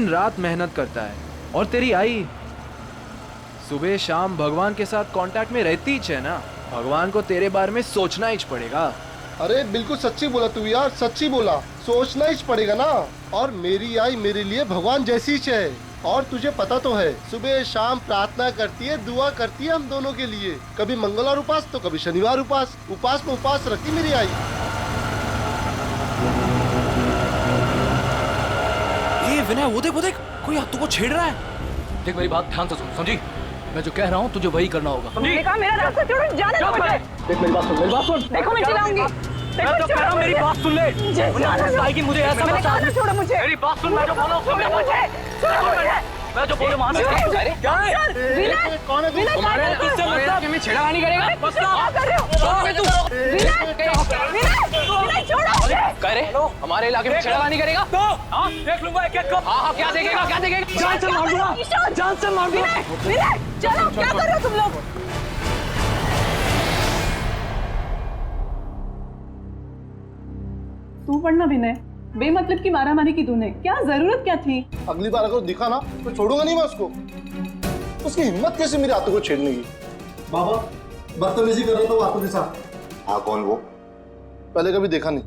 दिन रात मेहनत करता है, और तेरी आई सुबह शाम भगवान के साथ कांटेक्ट में रहती ही है ना। भगवान को तेरे बारे में सोचना ही पड़ेगा। अरे बिल्कुल सच्ची बोला तू यार, सच्ची बोला, सोचना ही पड़ेगा ना। और मेरी आई मेरे लिए भगवान जैसी ही है। और तुझे पता तो है, सुबह शाम प्रार्थना करती है, दुआ करती है हम दोनों के लिए। कभी मंगलवार उपास तो कभी शनिवार उपास, उपास में उपास रखती मेरी आई। ये विनय, वो देख कोई हाथों को छेड़ रहा है। देख मेरी बात ध्यान से सुन, समझी? मैं जो कह रहा हूँ तुझे वही करना होगा। देखा, मेरा रास्ता छोड़ो, जाने दो मुझे। देख मेरी बात सुन, मेरी बात सुन। देखो मैं चिल्लाऊंगी। मैं तो कह रहा हूँ मेरी बात सुन ले। मुझे ऐसा मत समझ। छोड़ो मुझे। मेरी बात सुन, मैं जो बोला छोड़ो मुझे। मैं जो बोलूँ मान। क्या है? विनय, कौन है तू? विनय, हमारे किससे मतलब में छेड़खानी करेगा? बस क्या कर रहे हो? तू विनय, छोड़ो मुझे। कह रहे हमारे इलाके में छेड़खानी करेगा? हाँ देख लूंगा एक एक को। हाँ क्या देखेगा, क्या देखेगा? जान से मार दूंगा, जान से मार दूंगा। विनय, चलो, क्या कर रहे हो तुम लोग? तू पढ़ना विनय, बेमतलब की मारामारी की तूने, क्या जरूरत क्या थी? अगली बार अगर दिखा ना तो छोड़ूंगा नहीं मैं उसको। उसकी हिम्मत कैसे मेरे हाथों को छेड़ने की। बाबा बदतमीजी कर रहा था वो हाथों के साथ। हाँ कौन वो? पहले कभी देखा नहीं।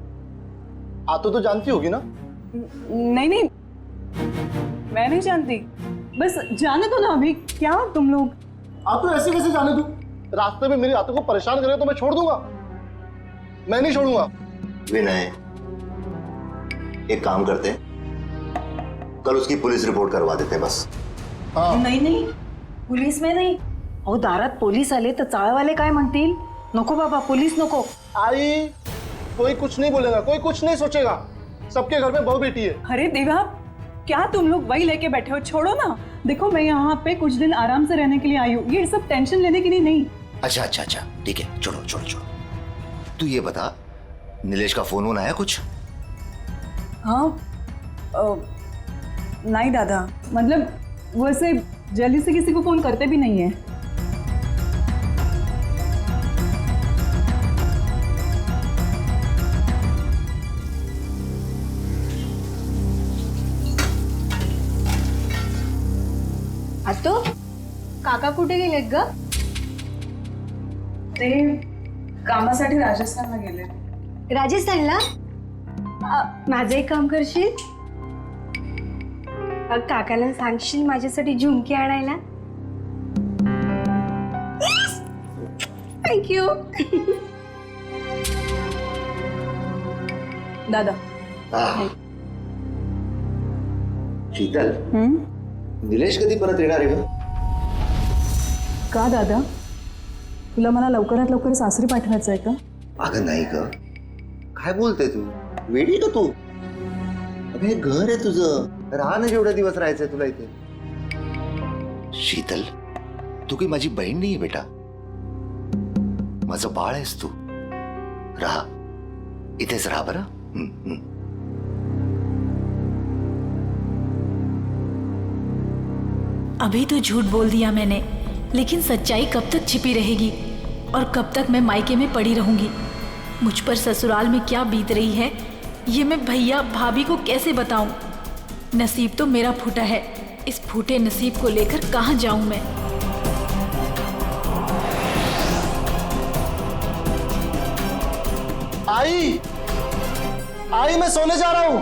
हाथों तो जानती होगी ना? नहीं, मैं नहीं जानती। बस जाने दो ना अभी। क्या तुम लोग? आप तो ऐसे कैसे जाने दूं? रास्ते में मेरे हाथों को परेशान करे तो मैं छोड़ दूंगा? मैं नहीं छोड़ूंगा। विनय, एक काम करते हैं, कल उसकी पुलिस रिपोर्ट करवा देते हैं बस। हाँ नाही पोलीस में नाही. अहो दारात पोलीस आले तर चाळवाले काय म्हणतील? नको बाबा, पोलीस नको. आई, कोई कुछ नहीं बोलेगा, कोई कुछ नहीं सोचेगा। सबके घर में बहू बेटी है। अरे देवा, क्या तुम लोग वही लेके बैठे हो? छोड़ो ना। देखो मैं यहाँ पे कुछ दिन आराम से रहने के लिए आई हूँ, ये सब टेंशन लेने के लिए नहीं। अच्छा ठीक है, छोड़ो। तू ये बता, नीलेश का फोन वोन आया कुछ? हाँ, नहीं दादा, मतलब वैसे जल्दी से किसी को फोन करते भी नहीं है। आतो, काका कुठे गेलेत ग? ते कामासाठी राजस्थानला गेले. राजस्थानला? माझं एक काम करशील? काकाला सांगशील माझ्यासाठी झुमकी आणायला? थँक्यू. दादा. शीतल, निलेश कधी परत येणार आहे ग? का दादा, तुला मला लवकरात लवकर सासरी पाठवायचं आहे का? अगं नाही ग, काय बोलते तू? वेडी का तू? अबे घर आहे तुझं, राहा ना जेवढे दिवस राहायचंय तुला इथे. शीतल, तू काही माझी बहीण नाहीये बेटा, माझं बाळ आहेस तू. राहा, इथेच राहा बरं. अभी तो झूठ बोल दिया मैंने, लेकिन सच्चाई कब तक छिपी रहेगी और कब तक मैं मायके में पड़ी रहूंगी? मुझ पर ससुराल में क्या बीत रही है ये मैं भैया भाभी को कैसे बताऊं? नसीब तो मेरा फूटा है, इस फूटे नसीब को लेकर कहां जाऊं मैं? आई मैं सोने जा रहा हूं.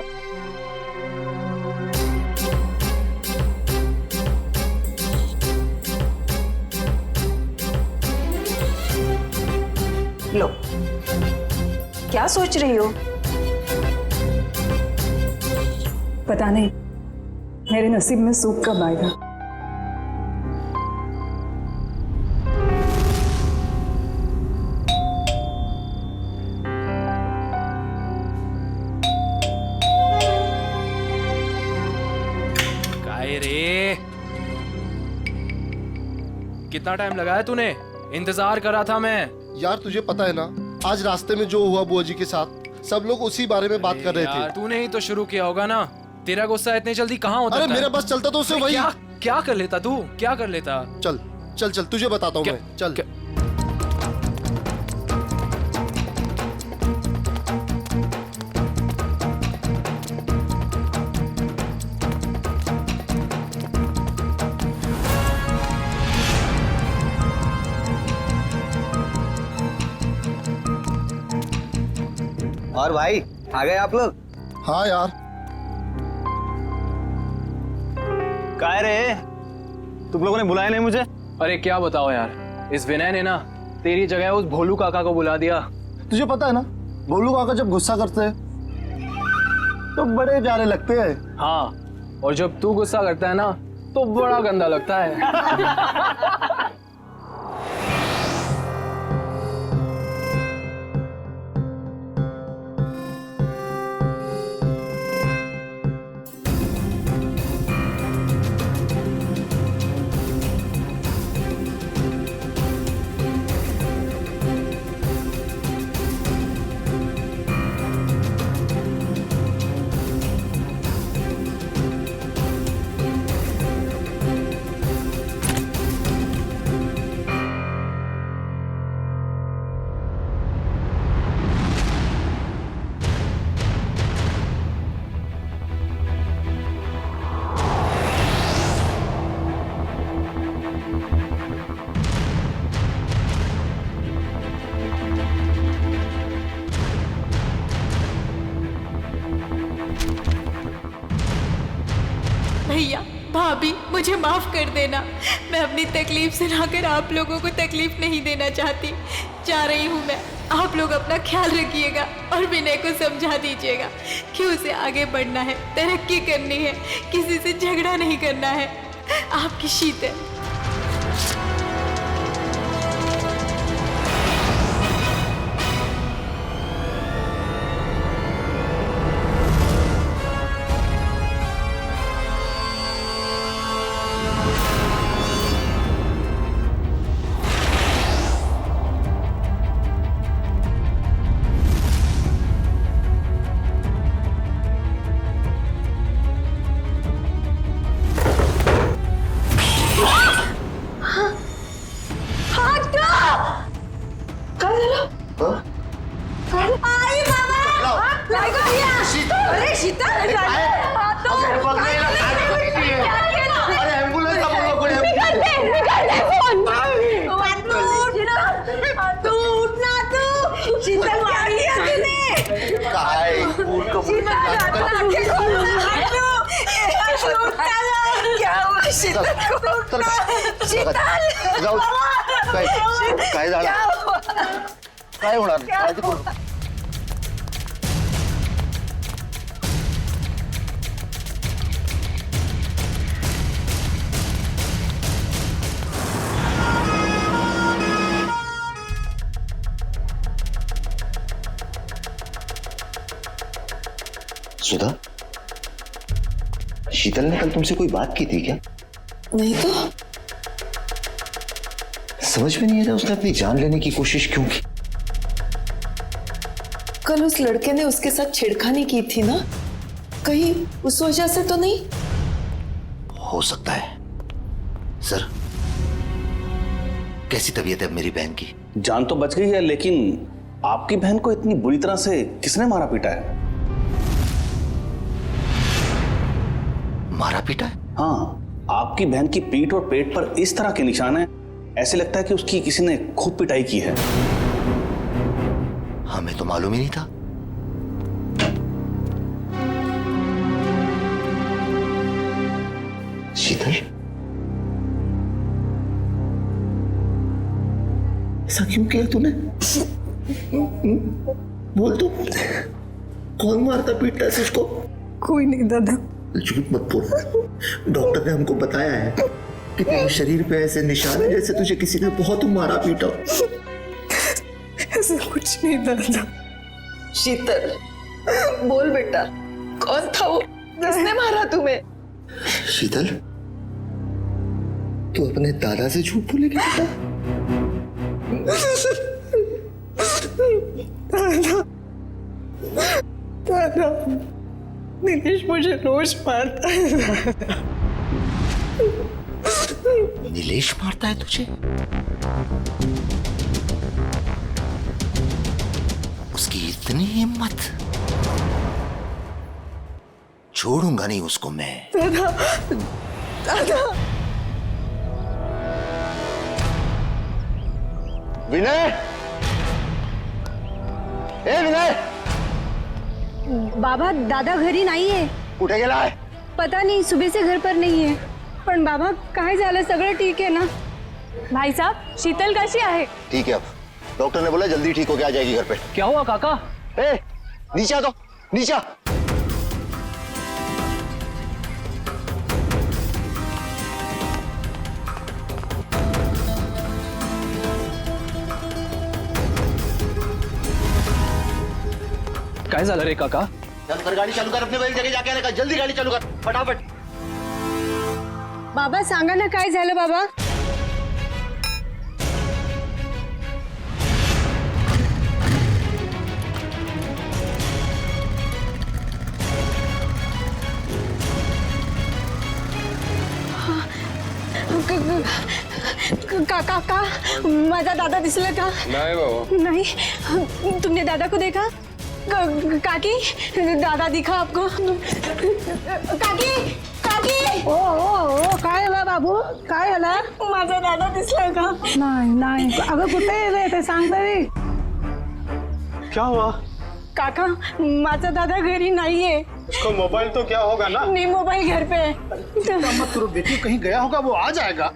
लो, क्या सोच रही हो? पता नहीं मेरे नसीब में सुख कब आएगा. काय रे, कितना टाइम लगाया तूने? इंतजार कर रहा था मैं. यार तुझे पता है ना, आज रास्ते में जो हुआ बुआ जी के साथ, सब लोग उसी बारे में बात कर रहे थे. तूने ही तो शुरू किया होगा ना. तेरा गुस्सा इतनी जल्दी कहाँ होता? अरे मेरा बस चलता तो उसे वही. क्या कर लेता तू? क्या कर लेता? चल तुझे बताता हूँ मैं. चल. और भाई आ गए आप लोग? हाँ यार, काय रे, तुम लोगों ने बुलाया नहीं मुझे? अरे क्या बताओ यार, इस विनय ने ना तेरी जगह उस भोलू काका को बुला दिया। तुझे पता है ना, भोलू काका जब गुस्सा करते हैं तो बड़े प्यारे लगते हैं। हाँ, और जब तू गुस्सा करता है ना तो बड़ा गंदा लगता है। भैया भाभी मुझे माफ कर देना। मैं अपनी तकलीफ सुनाकर आप लोगों को तकलीफ नहीं देना चाहती। जा रही हूँ मैं। आप लोग अपना ख्याल रखिएगा और विनय को समझा दीजिएगा कि उसे आगे बढ़ना है, तरक्की करनी है, किसी से झगड़ा नहीं करना है। आपकी शीतल। काय झालं? काय होणार? काळजी करू नका. सुधा, शीतल ने कल तुमसे कोई बात की थी क्या? नहीं तो समझ में नहीं आ रहा उसने अपनी जान लेने की कोशिश क्यों की? कल उस लड़के ने उसके साथ छेड़खानी की थी ना, कहीं उस वजह से तो नहीं? हो सकता है। सर, कैसी तबीयत है अब मेरी बहन की? जान तो बच गई है, लेकिन आपकी बहन को इतनी बुरी तरह से किसने मारा पीटा है? मारा पीटा है? हाँ, आपकी बहन की पीठ और पेट पर इस तरह के निशान हैं, ऐसे लगता है कि उसकी किसी ने खूब पिटाई की है। हमें तो मालूम ही नहीं था। शीतल, ऐसा क्यों किया तूने? बोल तू, कौन मारता पीटता है उसको? कोई नहीं दादा। झूठ मत बोल। डॉक्टर ने हमको बताया है कि तेरे शरीर पे ऐसे निशान है जैसे तुझे किसी ने बहुत मारा पीटा। ऐसा कुछ नहीं दादा। शीतल, बोल बेटा, कौन था वो? किसने मारा तुम्हें? शीतल, तू अपने दादा से झूठ बोलेगी बेटा? दादा, नीलेश मुझे रोज मारता है। नीलेश मारता है तुझे? उसकी इतनी हिम्मत? छोड़ूंगा नहीं उसको मैं। दादा, दादा। विनय, ए विनय, बाबा दादा घरी नाहीये. कुठे गेलाय? पता नहीं, सुबह से घर पर नहीं है. पण बाबा काय झालं? सगळं ठीक आहे ना? भाई साहब शीतल कैसी है? ठीक है, अब डॉक्टर ने बोला जल्दी ठीक होके आ जाएगी घर पे. क्या हुआ काका? ए, नीचे आ, तो नीचे आ. काय झालं रे काका? चल कर, गाड़ी चालू कर, अपने बैल जगह जाके आने का. जल्दी गाड़ी चालू कर, फटाफट. बाबा सांगा ना काय झालं बाबा? काका माझा दादा दिसला का? नहीं बाबा. नहीं. तुमने दादा को देखा? काकी दादा दिखा आपको? काकी काकी. ओ ओ ओ काय झालं बाबू? काय झालं? माझा दादा दिसला का? नाही नाही अगं कुठे आहे ते सांग तरी. क्या हुआ? काका माझा दादा घरी नाहीये. उसका मोबाइल तो क्या होगा ना? नहीं, मोबाइल घर पे है. मत करो बेटी, कहीं गया होगा, वो आ जाएगा.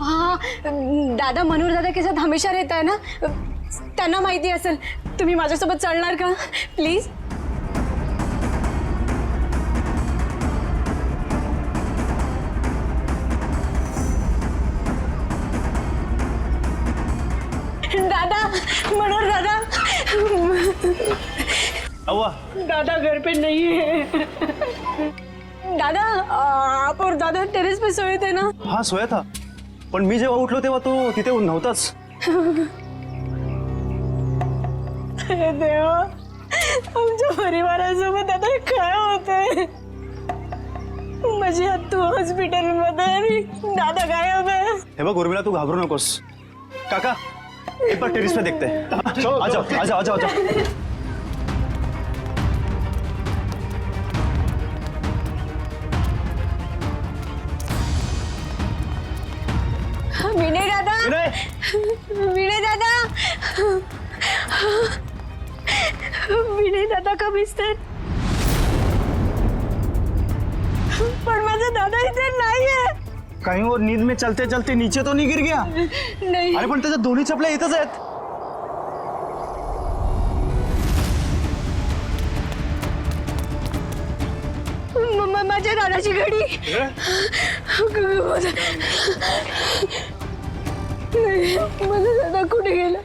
हाँ, दादा मनोहर दादा के साथ हमेशा रहता है ना, त्यांना माहिती असेल. तुम्ही माझ्यासोबत चलणार का प्लीज? दादा, मनोहर दादा. हुआ? दादा घर पे नहीं है. दादा आप और दादा टेरेस पे सोए थे ना? हाँ सोया था, पण मी जेव्हा उठलो तेव्हा तो तिथे नव्हताच. हे देवा, आमच्या परिवारासोबत आता काय होतंय? माझी आत्तू हॉस्पिटलमध्ये आणि दादा गायब आहे. हे बघ उर्मिला, तू घाबरू नकोस. काका एक बार टेरिस पे देखते हैं. आ जाओ आ जाओ आ जाओ. विनय दादा, विनय दादा, विनय दादा कब दिसते? पण माझा दादा इथे नाहीये. कहीं वो नींद में चलते चलते नीचे तो नहीं गिर गया? नाही. अरे पण त्याच्या दोन्ही चपल्या इथंच आहेत. माझ्या दादाची घडी. नाही, माझा दादा कुठे गेला?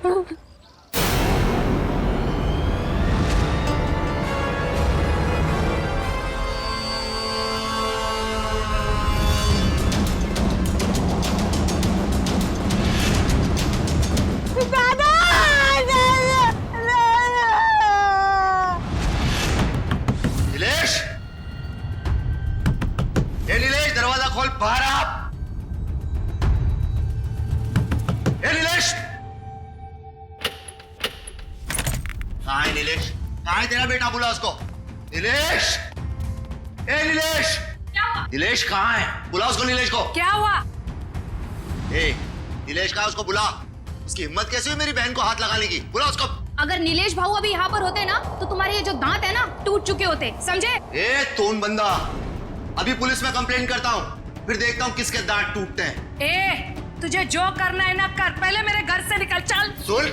नीलेश, ए नीलेश, दरवाजा खोल, बाहर आ. ए नीलेश, कहाँ है नीलेश? कहाँ है तेरा बेटा? बुला उसको. नीलेश, ए नीलेश, नीलेश कहाँ है? बुला उसको, नीलेश को. क्या हुआ? ए नीलेश कहाँ है? उसको बुला. उसकी हिम्मत कैसे हुई मेरी बहन को हाथ लगाने की? बुला उसको. अगर नीलेश भाऊ अभी यहाँ पर होते ना तो तुम्हारे ये जो दांत है ना टूट चुके होते, समझे? ए तोन बंदा, अभी पुलिस में कंप्लेंट करता हूँ, फिर देखता हूँ किसके दांत टूटते हैं. ए, तुझे जो करना है ना कर, पहले मेरे घर से निकल. चल. सुन.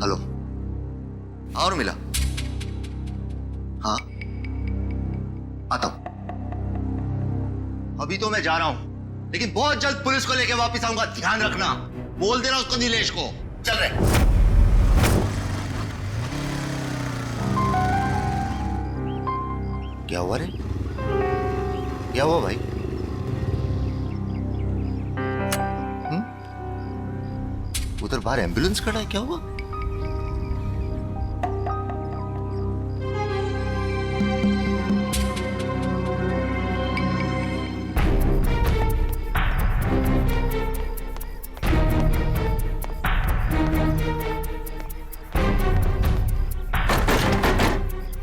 हेलो, और मिला? हाँ, आता हूं. अभी तो मैं जा रहा हूं, लेकिन बहुत जल्द पुलिस को लेके वापस आऊंगा. ध्यान रखना. बोल देना उसको, नीलेश को. चल रहे. क्या हुआ रे? क्या हुआ भाई? उधर बाहर एम्बुलेंस खड़ा है, क्या हुआ?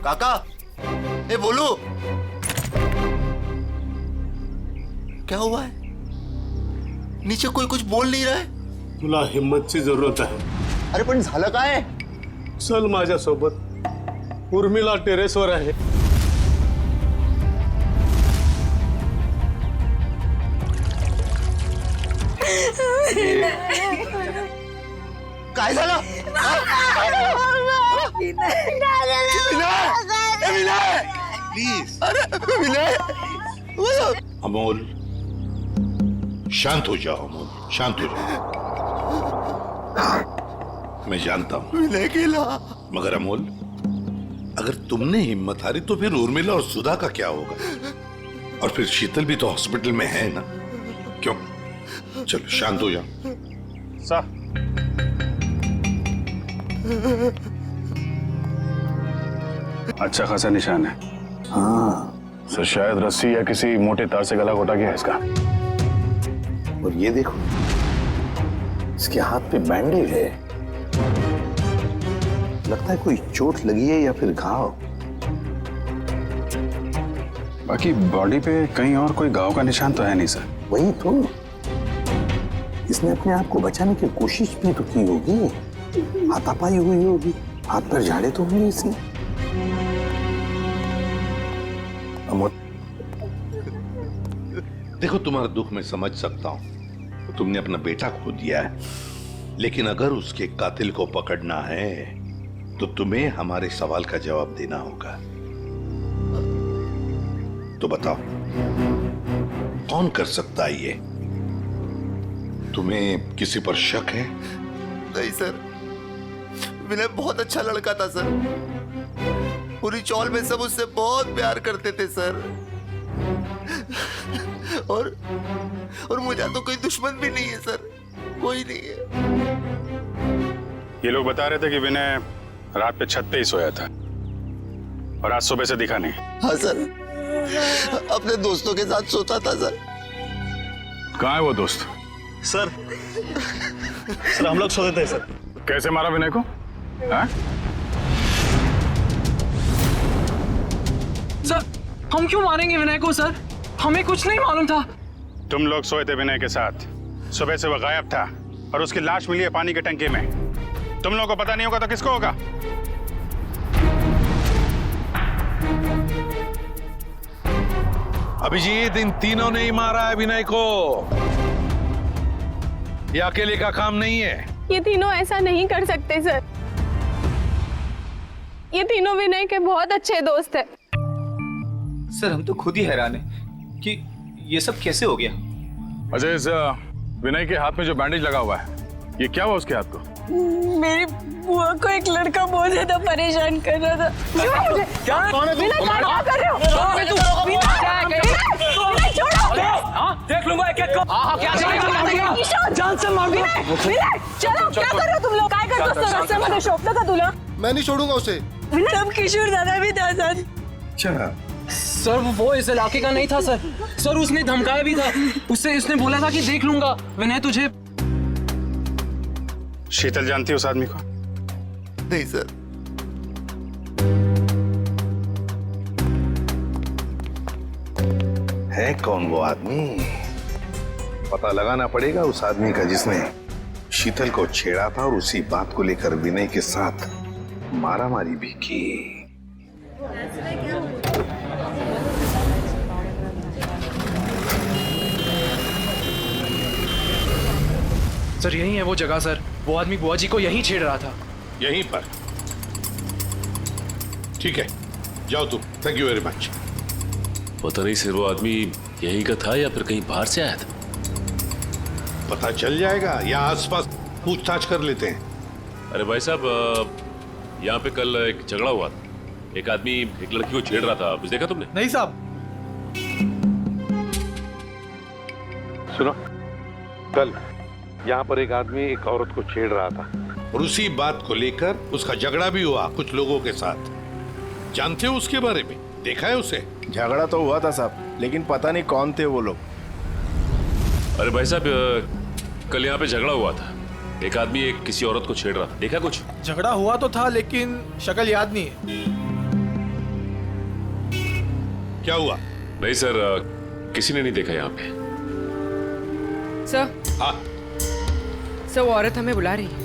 काका, ए बोलू, क्या हुआ है? नीचे कोई कुछ बोल नहीं रहा है. तुला हिम्मतची जरूरत आहे. अरे पण झालं काय? चल माझ्यासोबत. उर्मिला टेरेसवर आहे. काय झालं? प्लीज. अमोल, शांत हो जाओ. अमोल, शांत हो जाओ. मैं जानता हूं विनय केला. मगर अमोल, अगर तुमने हिम्मत हारी तो फिर उर्मिला और सुधा का क्या होगा? और फिर शीतल भी तो हॉस्पिटल में है ना. क्यों? चलो शांत हो जाओ. सर, अच्छा खासा निशान है. हाँ, सर शायद रस्सी या किसी मोटे तार से गला घोटा गया है इसका. और ये देखो, इसके हाथ पे बैंडेज है. लगता है कोई चोट लगी है या फिर घाव. बाकी बॉडी पे कहीं और कोई घाव का निशान तो है नहीं सर. वही तो, इसने अपने आप को बचाने की कोशिश भी तो की होगी. हाथापाई हुई होगी, हाथ पर झाड़े तो हुए इसने. अमोल, देखो तुम्हारा दुख मैं समझ सकता हूं. तुमने अपना बेटा खो दिया है, लेकिन अगर उसके कातिल को पकड़ना है तो तुम्हें हमारे सवाल का जवाब देना होगा. तो बताओ, कौन कर सकता है ये? तुम्हें किसी पर शक है? नहीं सर, विनय बहुत अच्छा लड़का था सर. पूरी चौल में सब उससे बहुत प्यार करते थे सर. और मुझे तो कोई दुश्मन भी नहीं है सर, कोई नहीं है. ये लोग बता रहे थे कि विनय रात पे छत पे ही सोया था और आज सुबह से दिखा नहीं. हाँ सर, अपने दोस्तों के साथ सोता था सर. कहाँ है वो दोस्त? सर हम लोग सोते थे सर. कैसे मारा विनय को? हाँ? सर, हम क्यों मारेंगे विनय को सर? हमें कुछ नहीं मालूम था. तुम लोग सोए थे विनय के साथ. सुबह से वो गायब था और उसकी लाश मिली है पानी के टंकी में. तुम लोगों को पता नहीं होगा तो किसको होगा? अभिजीत, इन तीनों ने ही मारा है विनय को. ये अकेले का काम नहीं है. ये तीनों ऐसा नहीं कर सकते सर. ये तीनों विनय के बहुत अच्छे दोस्त हैं. सर, हम तो खुद ही हैरान हैं कि ये सब कैसे हो गया. अजय, इस विनय के हाथ में जो बैंडेज लगा हुआ है, ये क्या हुआ उसके हाथ को? मेरी बुआ को एक लड़का बहुत ज्यादा परेशान कर रहा था. क्या? कौन है तू? क्या कर रहे हो? देख लूंगा एक-एक को. हाँ, क्या देखेगा? जान से मार दूंगा. चलो, क्या कर रहे हो तुम लोग? काय करतो रस्त्यामध्ये शोभतं का तुला? मैं नहीं छोड़ूंगा उसे. तब किशोर दादा भी था सर. अच्छा, सर, वो इस इलाके का नहीं था सर. सर, उसने धमकाया भी था. उसने बोला था कि देख लूंगा विनय तुझे. शीतल जानती है उस आदमी को? नहीं सर. है कौन वो आदमी? पता लगाना पड़ेगा उस आदमी का जिसने शीतल को छेड़ा था और उसी बात को लेकर विनय के साथ मारामारी भी की. सर, यही है वो जगह सर. वो आदमी बुआ जी को यहीं छेड़ रहा था. यहीं पर? ठीक है, जाओ तुम. Thank you very much. पता नहीं सर, वो आदमी यहीं का था या फिर कहीं बाहर से आया था. पता चल जाएगा, या आसपास पूछताछ कर लेते हैं. अरे भाई साहब, यहाँ पे कल एक झगड़ा हुआ था. एक आदमी एक लड़की को छेड़ रहा था. कुछ देखा तुमने? नहीं साहब. सुनो, कल यहाँ पर एक आदमी एक औरत को छेड़ रहा था और उसी बात को लेकर उसका झगड़ा भी हुआ कुछ लोगों के साथ. जानते हो उसके बारे में? देखा है उसे? झगड़ा तो हुआ था साहब, लेकिन पता नहीं कौन थे वो लोग. अरे भाई साहब, कल यहाँ पे झगड़ा हुआ था. एक आदमी एक किसी औरत को छेड़ रहा था. देखा कुछ? झगड़ा हुआ तो था, लेकिन शक्ल याद नहीं है. क्या हुआ? नहीं सर, किसी ने नहीं देखा यहाँ पे. सर. हाँ सर, वो औरत हमें बुला रही है.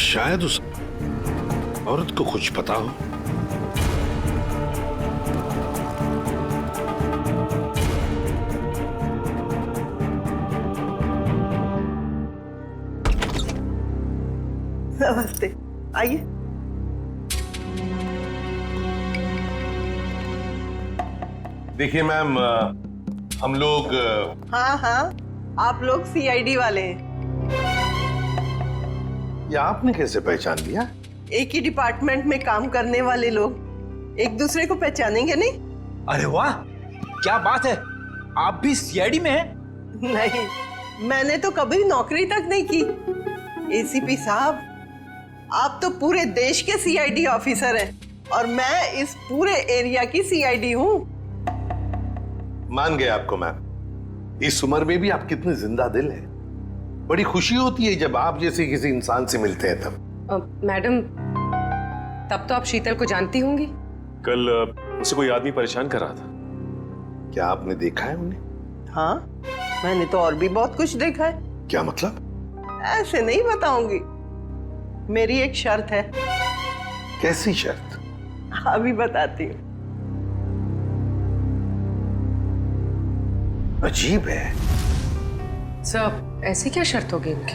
शायद उस औरत को कुछ पता हो। नमस्ते, आइए। देखिए मैम, हम लोग हाँ हाँ, आप लोग सीआईडी वाले हैं। ये आपने कैसे पहचान लिया? एक ही डिपार्टमेंट में काम करने वाले लोग एक दूसरे को पहचानेंगे नहीं? अरे वाह, क्या बात है, आप भी सीआईडी में हैं? नहीं, मैंने तो कभी नौकरी तक नहीं की। एसीपी साहब, आप तो पूरे देश के सीआईडी ऑफिसर हैं और मैं इस पूरे एरिया की सीआईडी हूँ। मान गए आपको मैम। इस उम्र में भी आप कितने जिंदा दिल हैं। बड़ी खुशी होती है जब आप जैसे किसी इंसान से मिलते हैं तब। मैडम, तब तो आप शीतल को जानती होंगी। कल उसे कोई आदमी परेशान कर रहा था। क्या आपने देखा है उन्हें? हाँ, मैंने तो और भी बहुत कुछ देखा है। क्या मतलब? ऐसे नहीं बताऊंगी, मेरी एक शर्त है। कैसी शर्त? अभी बताती हूँ। अजीब है। सर, ऐसी क्या शर्त होगी इनकी?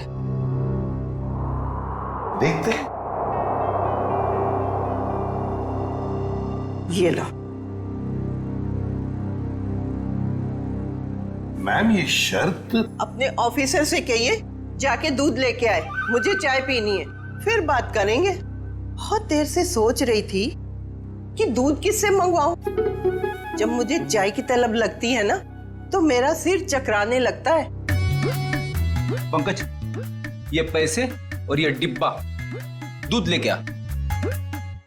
देखते हैं। ये लो। मैम, ये शर्त? अपने ऑफिसर से कहिए जाके दूध लेके आए, मुझे चाय पीनी है, फिर बात करेंगे। बहुत देर से सोच रही थी कि दूध किससे मंगवाऊं। जब मुझे चाय की तलब लगती है ना, तो मेरा सिर चकराने लगता है। पंकज, ये पैसे और ये डिब्बा दूध लेके आ।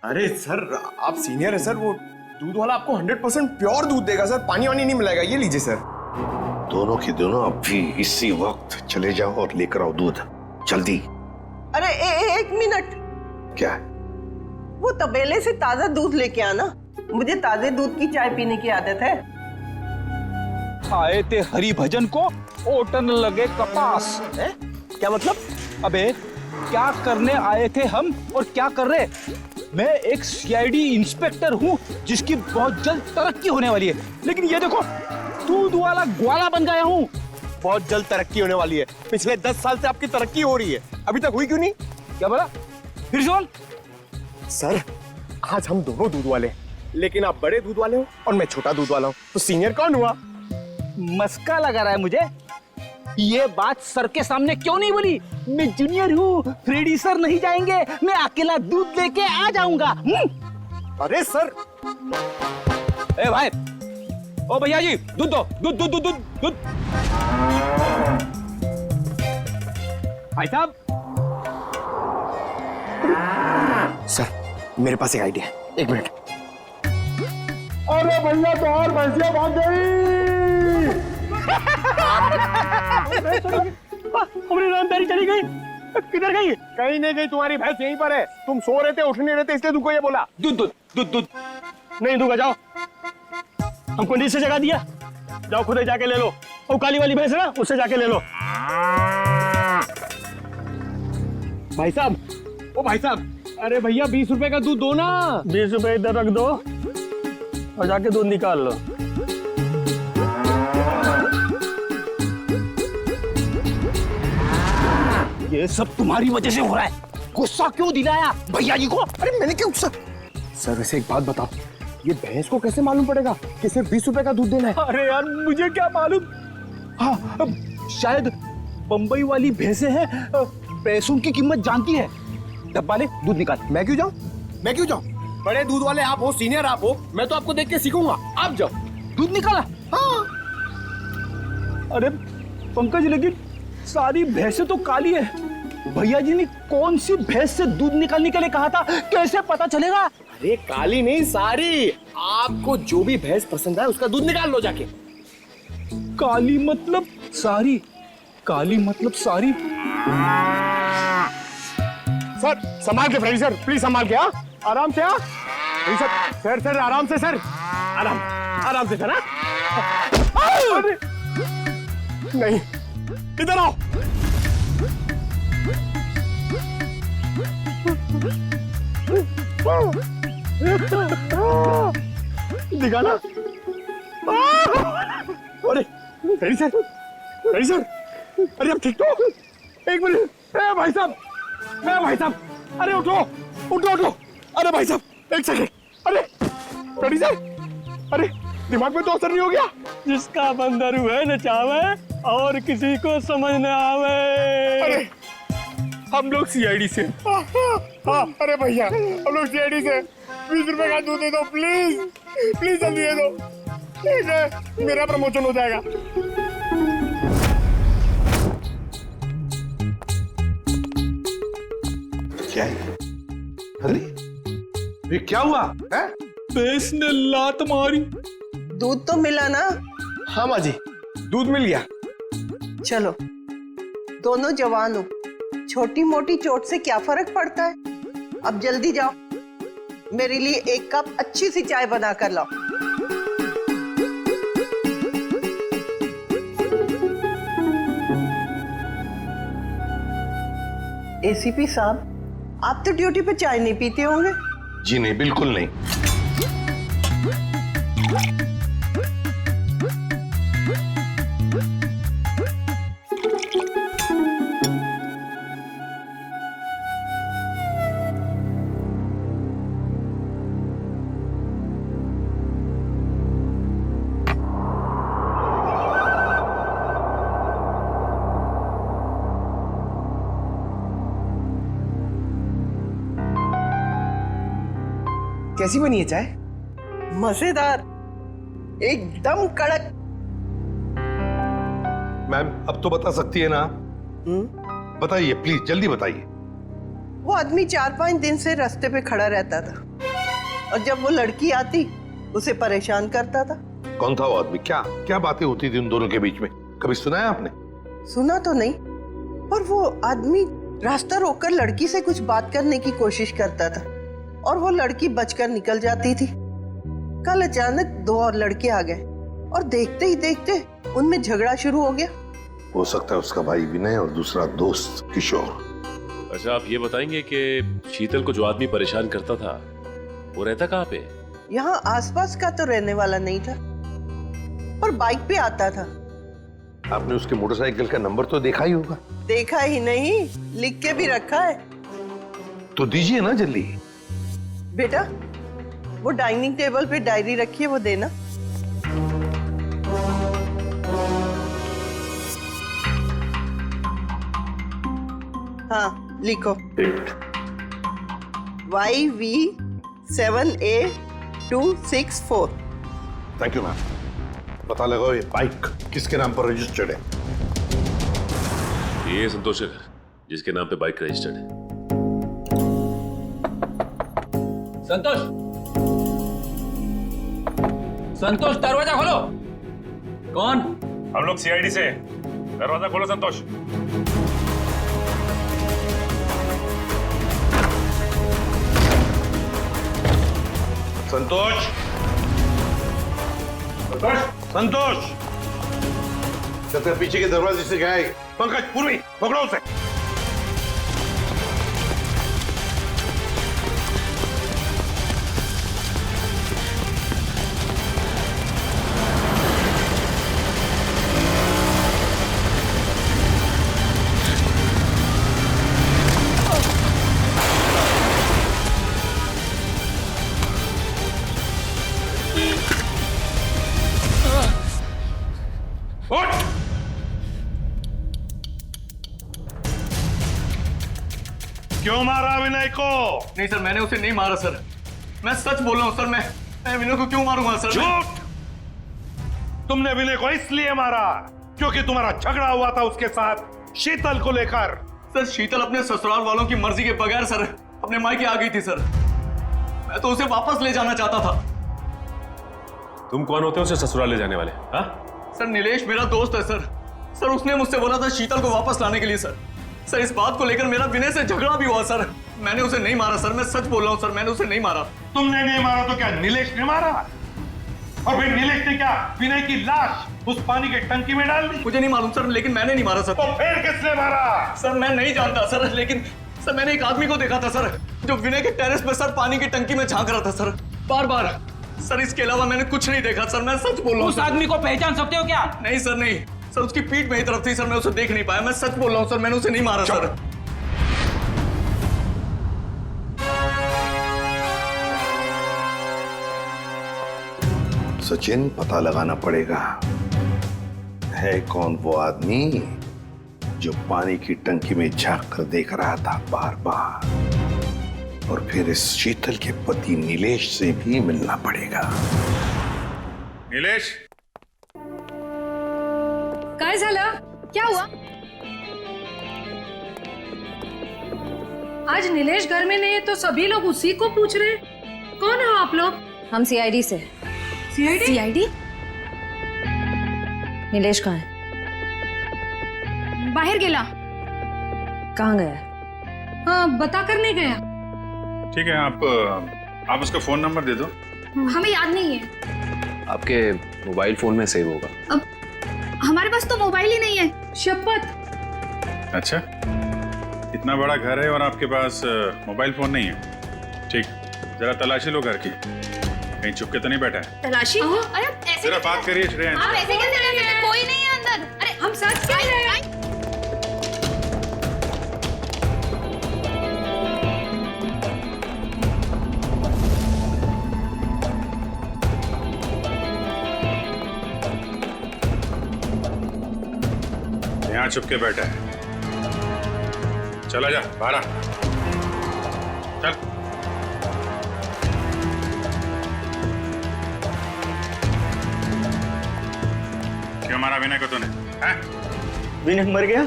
अरे सर, आप सीनियर है सर, वो दूध वाला आपको 100% प्योर दूध देगा सर, पानी वानी नहीं मिलेगा। ये लीजिए सर। दोनों के दोनों अब भी इसी वक्त चले जाओ और लेकर आओ दूध, जल्दी। अरे एक मिनट। क्या? वो तबेले से ताजा दूध लेके आना, मुझे ताजे दूध की चाय पीने की आदत है। आए थे हरि भजन को, ओटन लगे कपास। क्या मतलब? अबे, क्या करने आए थे हम और क्या कर रहे? मैं एक सीआईडी इंस्पेक्टर हूँ जिसकी बहुत जल्द तरक्की होने वाली है, लेकिन ये देखो, दूध वाला ग्वाला बन गया हूँ। बहुत जल्द तरक्की होने वाली है। पिछले 10 साल से आपकी तरक्की हो रही है, अभी तक हुई क्यों नहीं? क्या बोला? फिर से बोल। सर, आज हम दोनों दूध वाले हैं, लेकिन आप बड़े दूध वाले हो और मैं छोटा दूध वाला हूँ, तो सीनियर कौन हुआ? मस्का लगा रहा है मुझे। ये बात सर के सामने क्यों नहीं बोली? मैं जूनियर हूँ, फ्रेडी सर नहीं जाएंगे, मैं अकेला दूध लेके आ जाऊंगा। अरे सर। ए भाई, ओ भैया जी, दूध दो, दूध दूध दूध दूध दूध। भाई साहब। सर, मेरे पास एक आइडिया है, 1 मिनट। अरे भैया, तो और भैंसिया भाग गई। हमारी रामदारी चली गई। किधर गई? कहीं नहीं गई, तुम्हारी भैंस यहीं पर है। तुम सो रहे थे, उठ नहीं रहे थे, इसलिए तुमको ये बोला। दूध दूध दूध दूध नहीं दूंगा, जाओ। हमको नीचे जगह दिया, जाओ खुद ही जाके ले लो। वो काली वाली भैंस है ना, उससे जाके ले लो। भाई साहब, ओ भाई साहब, अरे भैया 20 रुपए का दूध दो ना। 20 रुपए इधर रख दो और जाके दूध निकाल लो। ये सब तुम्हारी वजह से हो रहा है। गुस्सा क्यों दिलाया भैया जी को? अरे मैंने क्यों गुस्सा? सर, वैसे एक बात बताओ, ये भैंस को कैसे मालूम पड़ेगा कि सिर्फ 20 रुपए का दूध देना है? अरे यार, मुझे क्या मालूम। हाँ, शायद बंबई वाली भैंसें हैं, पैसों की कीमत जानती है। डब्बा ले, दूध निकाल। मैं क्यों जाऊं? मैं क्यों जाऊं? बड़े दूध वाले आप हो, सीनियर आप हो, मैं तो आपको देख के सीखूंगा। आप जाओ। दूध निकाला? हाँ। अरे पंकज, लेकिन सारी भैंसें तो काली है। भैया जी ने कौन सी भैंस से दूध निकालने के लिए कहा था, कैसे पता चलेगा? अरे काली नहीं, सारी। आपको जो भी भैंस पसंद है उसका दूध निकाल लो जाके। काली मतलब सारी, काली मतलब सारी। सर, संभाल के फ्रेडी सर, प्लीज संभाल के। आराम से। सर सर, आराम से सर, आराम से सर। नहीं, इधर आओ। दिखाना। अरे सही सर, सही सर, अरे अब ठीक तो? एक मिनट, भाई साहब, भाई साहब, अरे उठो उठो उठो, अरे भाई साहब एक सेकंड, अरे रेडी सर, अरे दिमाग में तो असर नहीं हो गया? जिसका बंदर हुए न चावे और किसी को समझ न आवे। अरे हम लोग सीआईडी से। हाँ, अरे भैया हम लोग सीआईडी से। 20 रुपए का दूध दे दो प्लीज, प्लीज जल्दी दे दो, ठीक है मेरा प्रमोशन हो जाएगा। क्या है? अरे ये क्या हुआ है? भैंस ने लात मारी। दूध तो मिला ना? हाँ माँ जी, दूध मिल गया। चलो दोनों जवान हो, छोटी मोटी चोट से क्या फर्क पड़ता है। अब जल्दी जाओ, मेरे लिए 1 कप अच्छी सी चाय बना कर लाओ। एसीपी साहब, आप तो ड्यूटी पे चाय नहीं पीते होंगे? जी नहीं, बिल्कुल नहीं। कैसी बनी है चाय? मजेदार, एकदम कड़क। मैम अब तो बता सकती है ना? बताइए प्लीज, जल्दी बताइए। वो आदमी 4-5 दिन से रास्ते पे खड़ा रहता था और जब वो लड़की आती उसे परेशान करता था। कौन था वो आदमी? क्या क्या बातें होती थी उन दोनों के बीच में? कभी सुना है आपने? सुना तो नहीं, पर वो आदमी रास्ता रोककर लड़की से कुछ बात करने की कोशिश करता था और वो लड़की बचकर निकल जाती थी। कल अचानक 2 और लड़के आ गए और देखते ही देखते उनमें झगड़ा शुरू हो गया। हो सकता है उसका भाई विनय और दूसरा दोस्त किशोर। अच्छा आप ये बताएंगे कि शीतल को जो आदमी परेशान करता था वो रहता कहाँ पे? यहाँ आसपास का तो रहने वाला नहीं था, पर बाइक पे आता था। आपने उसके मोटरसाइकिल का नंबर तो देखा ही होगा। देखा ही नहीं, लिख के भी रखा है। तो दीजिए ना जल्दी। बेटा वो डाइनिंग टेबल पे डायरी रखी है, वो देना। हाँ लिखो। YV7A264। Thank you ma'am. पता लगाओ ये बाइक किसके नाम पर रजिस्टर्ड है। ये संतोष का घर, जिसके नाम पे बाइक रजिस्टर्ड है। संतोष, संतोष दरवाजा खोलो। कौन? हम लोग सीआईडी से। दरवाजा खोलो संतोष। संतोष, संतोष, संतोष। सबसे पीछे के दरवाजे से गया है। पंकज, पूर्वी पकड़ो उसे। क्यों मारा विनय को? नहीं सर, मैंने उसे नहीं मारा सर। मैं सच बोल रहा हूँ सर। मैं विनय को क्यों मारूंगा सर? झूठ! तुमने विनय को इसलिए मारा क्योंकि तुम्हारा झगड़ा हुआ था उसके साथ शीतल को लेकर। सर शीतल अपने ससुराल वालों की मर्जी के बगैर सर अपने मायके आ गई थी सर। मैं तो उसे वापस ले जाना चाहता था। तुम कौन होते हो उसे ससुराल ले जाने वाले? हाँ सर नीलेश मेरा दोस्त है सर। सर उसने मुझसे बोला था शीतल को वापस लाने के लिए सर। सर इस बात को लेकर मेरा विनय से झगड़ा भी हुआ सर। मैंने उसे नहीं मारा सर, मैं सच बोल रहा हूँ सर, मैंने उसे नहीं मारा। तुमने नहीं मारा तो क्या नीलेश ने मारा? और फिर नीलेश ने क्या विनय की लाश उस पानी के टंकी में डाल दी? मुझे नहीं मालूम सर, लेकिन मैंने नहीं मारा सर। तो फिर किसने मारा? सर मैं नहीं जानता सर, लेकिन सर मैंने एक आदमी को देखा था सर, जो विनय के टेरेस पे सर पानी की टंकी में झांक रहा था सर, बार बार। सर इसके अलावा मैंने कुछ नहीं देखा सर, मैं सच बोल रहा हूँ। उस आदमी को पहचान सकते हो क्या? नहीं सर नहीं सर, उसकी पीठ मेरी तरफ थी सर, मैं उसे देख नहीं पाया, मैं सच बोल रहा हूँ सर, मैंने उसे नहीं मारा सर। सचिन, पता लगाना पड़ेगा है कौन वो आदमी जो पानी की टंकी में झांक कर देख रहा था बार बार। और फिर इस शीतल के पति नीलेश से भी मिलना पड़ेगा। नीलेश, काय झालं? क्या हुआ? आज नीलेश घर में नहीं है तो सभी लोग उसी को पूछ रहे हैं। कौन हो आप लोग? हम सीआईडी से। सीआईडी? नीलेश कहाँ है? बाहर गेला। कहाँ गया? हाँ, बता कर नहीं गया। ठीक है, आप उसका फोन नंबर दे दो। हमें याद नहीं है। आपके मोबाइल फोन में सेव होगा। अब हमारे पास तो मोबाइल ही नहीं है, शपथ। अच्छा, इतना बड़ा घर है और आपके पास मोबाइल फोन नहीं है? ठीक, जरा तलाशी लो घर की, कहीं चुपके तो नहीं बैठा है। तलाशी? अरे ऐसे जरा बात करिए श्रेया। आप ऐसे कैसे रह सकते हैं? कोई नहीं है अंदर। अरे हम सच कह रहे हैं। यहाँ चुपके बैठा है, चला जा बाहर आ। चल। क्यों मारा विनय को तूने? विनय मर गया?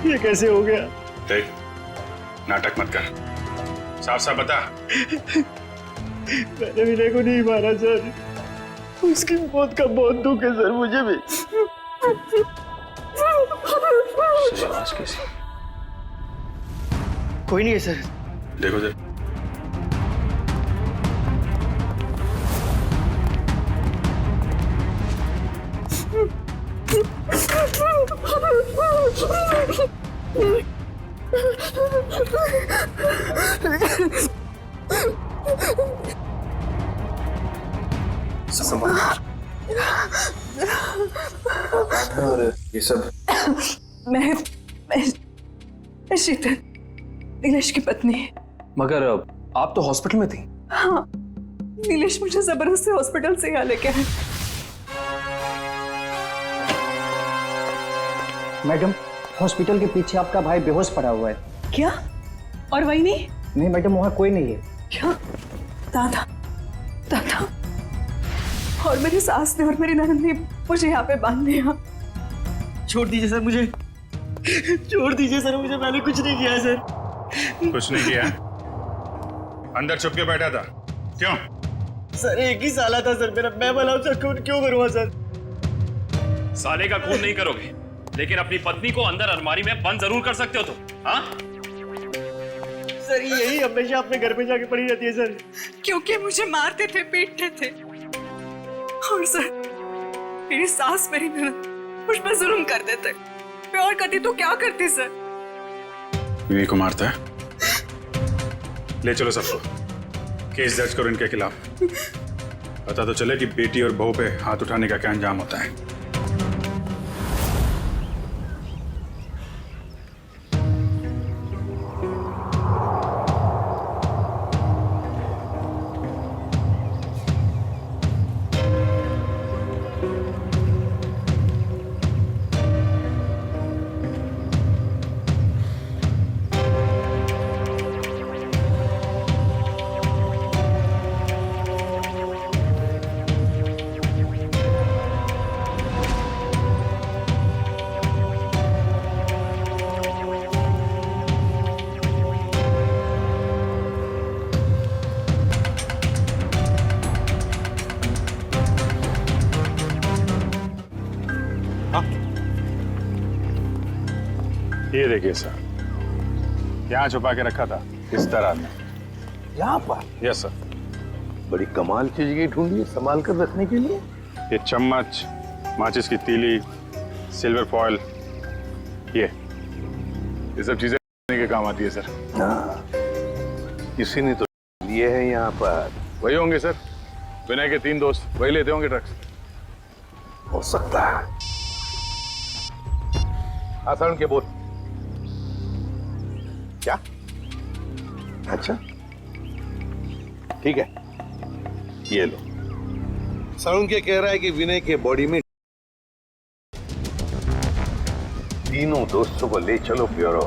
ये कैसे हो गया? देख, नाटक मत कर, साफ साफ बता। मैंने विनय को नहीं मारा सर, उसकी मौत का बहुत दुख है सर मुझे भी। आवाज कैसी? कोई नहीं है सर। देखो देख, और ये सब मैं शीतल, नीलेश की पत्नी। मगर आप तो हॉस्पिटल में थी। हाँ, नीलेश मुझे जबरदस्ती हॉस्पिटल से यहाँ लेके आए। मैडम, हॉस्पिटल के पीछे आपका भाई बेहोश पड़ा हुआ है। क्या? और वही नहीं? नहीं मैडम, वहाँ कोई नहीं है। क्या? दादा, दादा और मेरी सास ने और मेरी ननद ने मुझे यहाँ पे बांध दिया। छोड़ दीजिए सर मुझे, छोड़ दीजिए सर मुझे, मैंने कुछ नहीं किया सर। कुछ नहीं किया? अंदर छुप के बैठा था, क्यों? सर एक ही साला था सर मेरा, मैं भला उसका खून क्यों करूँगा सर? साले का खून नहीं करोगे, लेकिन अपनी पत्नी को अंदर अलमारी में बंद जरूर कर सकते हो तुम। हाँ? सर यही हमेशा अपने घर पे जाके पड़ी रहती है सर। क्योंकि मुझे मारते थे, पीटते थे। और सर मेरी सास, मेरी ननद मुझ पर जुल्म कर देते। मैं और करती तो क्या करती सर? विनय को मारता है? ले चलो सबको, केस दर्ज करो इनके खिलाफ। पता तो चले कि बेटी और बहू पे हाथ उठाने का क्या अंजाम होता है। ये देखिए सर, यहाँ छुपा के रखा था इस तरह में। यहाँ पर? Yes sir. बड़ी कमाल चीज की ढूंढी है संभाल कर रखने के लिए। ये चम्मच, माचिस की तीली, सिल्वर फॉयल, ये सब चीजें के काम आती है सर। हाँ, किसी ने तो लिए हैं यहाँ पर। वही होंगे सर, विनय के 3 दोस्त, वही लेते होंगे ड्रग्स। हो सकता है। आसान के बोल। क्या? अच्छा, ठीक है, ये लो। सरुण के कह रहा है कि विनय के बॉडी में तीनों दोस्तों को ले चलो ब्यूरो।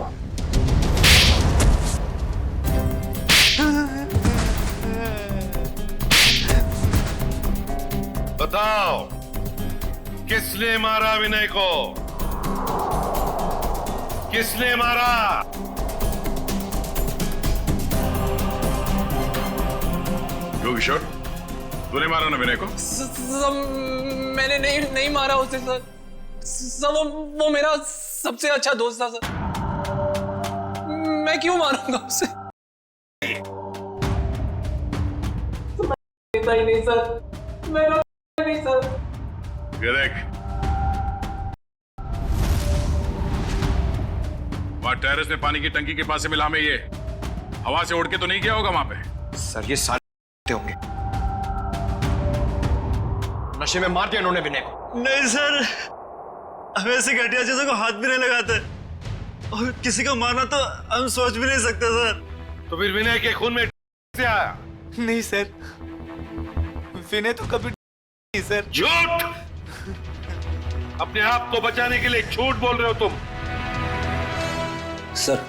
बताओ, किसने मारा विनय को? किसने मारा? किशोर, तूने मारा ना विनय को? मैंने नहीं मारा उसे सर। वो मेरा सबसे अच्छा दोस्त था सर। मैं क्यों मारूंगा उसे? नहीं सर, मेरा नहीं सर। वहां टेरेस में पानी की टंकी के पास से मिला में ये हवा से उड़ के तो नहीं गया होगा वहां पे? सर ये सारे होंगे। नशे में मार दिया इन्होंने विनय को। नहीं सर, हम ऐसे घटिया चीजों को हाथ भी नहीं लगाते और किसी को मारना तो हम सोच भी नहीं सकते सर। तो फिर विनय के खून में से आया? नहीं सर, विनय तो कभी नहीं सर। झूठ! अपने आप को बचाने के लिए झूठ बोल रहे हो तुम। सर,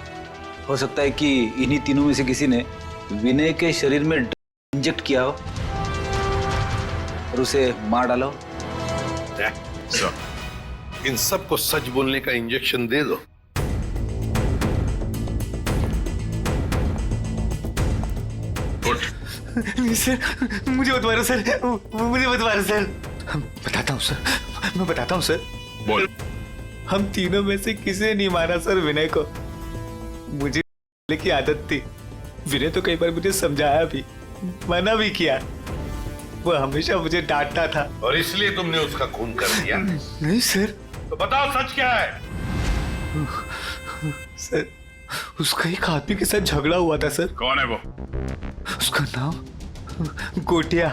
हो सकता है कि इन्हीं तीनों में से किसी ने विनय के शरीर में इंजेक्ट किया हो और उसे मार डाला हो। इन सबको सच बोलने का इंजेक्शन दे दो। नहीं सर, मुझे मत मारो सर, मुझे मत मारो सर। बताता हूँ सर, मैं बताता हूँ सर। बोल। हम तीनों में से किसी ने नहीं मारा सर विनय को। मुझे की आदत थी। विनय तो कई बार मुझे समझाया भी, मना भी किया। वो हमेशा मुझे डांटता था। और इसलिए तुमने उसका खून कर दिया? नहीं सर। तो बताओ सच क्या है? सर, उसका एक आदमी के साथ झगड़ा हुआ था सर। कौन है वो? उसका नाम गोटिया।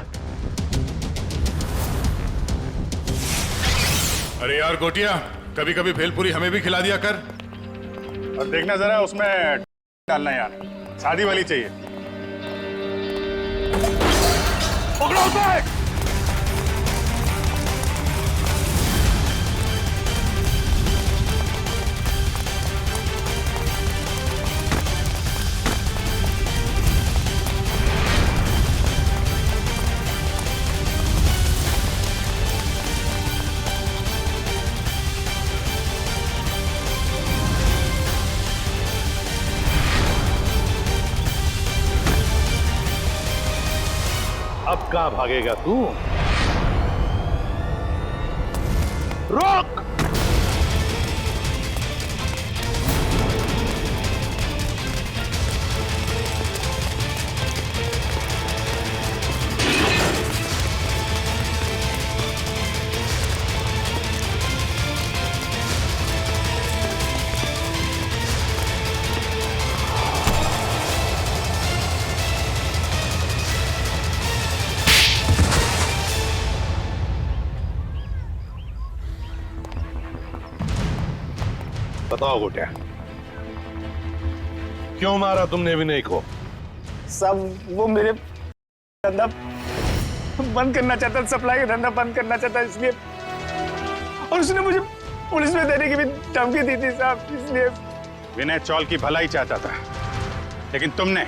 अरे यार गोटिया, कभी कभी भेलपुरी हमें भी खिला दिया कर। और देखना जरा उसमें डालना यार, शादी वाली चाहिए। पकड़ो उसे! अब कहां भागेगा तू? रोक! बताओ गोटिया, क्यों मारा तुमने विनय को? सब वो मेरे धंधा बंद करना चाहता, सप्लाई का धंधा बंद करना चाहता, इसलिए। और उसने मुझे पुलिस में देने की भी धमकी दी थी साहब, इसलिए। विनय चौल की भलाई चाहता था, लेकिन तुमने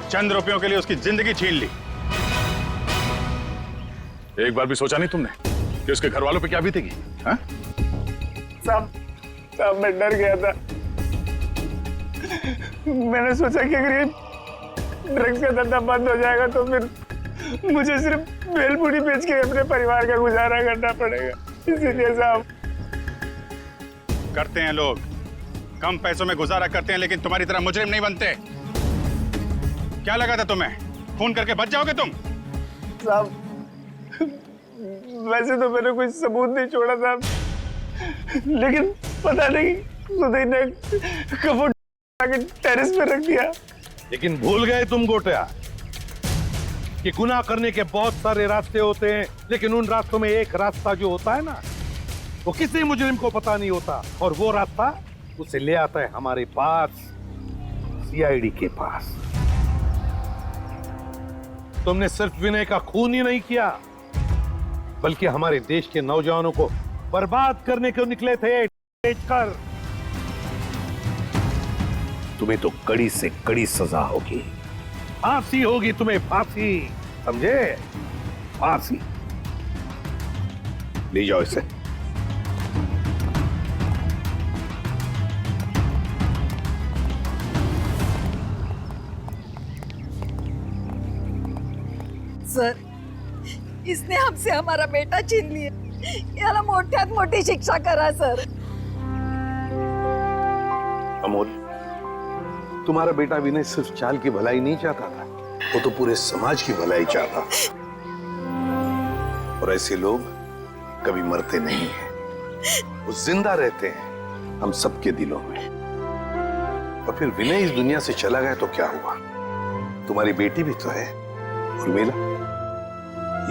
चंद रुपयों के लिए उसकी जिंदगी छीन ली। एक बार भी सोचा नहीं तुमने कि उसके घर वालों पे क्या बीतेगी? हाँ? साहब, मैं डर गया था। मैंने सोचा कि अगर ये ड्रग्स का धंधा बंद हो जाएगा तो फिर मुझे सिर्फ भेलपुरी बेच के अपने परिवार का गुजारा करना पड़ेगा, इसीलिए साहब। करते हैं लोग, कम पैसों में गुजारा करते हैं, लेकिन तुम्हारी तरह मुजरिम नहीं बनते। क्या लगा था तुम्हें खून करके बच जाओगे तुम? साहब, वैसे तो मैंने कोई सबूत नहीं छोड़ा था, लेकिन पता नहीं सुधीर ने कब टेरेस पे रख दिया। लेकिन भूल गए तुम गोटिया कि गुनाह करने के बहुत सारे रास्ते होते हैं, लेकिन उन रास्तों में एक रास्ता जो होता है ना, वो किसी मुजरिम को पता नहीं होता, और वो रास्ता उसे ले आता है हमारे पास, सीआईडी के पास। तुमने सिर्फ विनय का खून ही नहीं किया, बल्कि हमारे देश के नौजवानों को बर्बाद करने को निकले थे। कर तुम्हें तो कड़ी से कड़ी सजा होगी, फांसी होगी तुम्हें, फांसी, समझे? फांसी। ले जाओ इसे। सर, इसने हमसे हमारा बेटा छीन लिया, याला मोठ्यात मोठी शिक्षा करा सर। अमोल, तुम्हारा बेटा विनय सिर्फ चाल की भलाई नहीं चाहता था, वो तो पूरे समाज की भलाई चाहता था। और ऐसे लोग कभी मरते नहीं हैं, वो जिंदा रहते हैं हम सबके दिलों में। और फिर विनय इस दुनिया से चला गया तो क्या हुआ? तुम्हारी बेटी भी तो है, उर्मिला,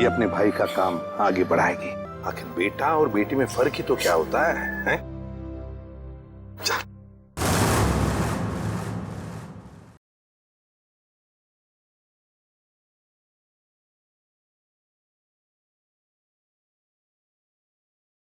ये अपने भाई का काम आगे बढ़ाएगी। आखिर बेटा और बेटी में फर्क ही तो क्या होता है, हैं? चल।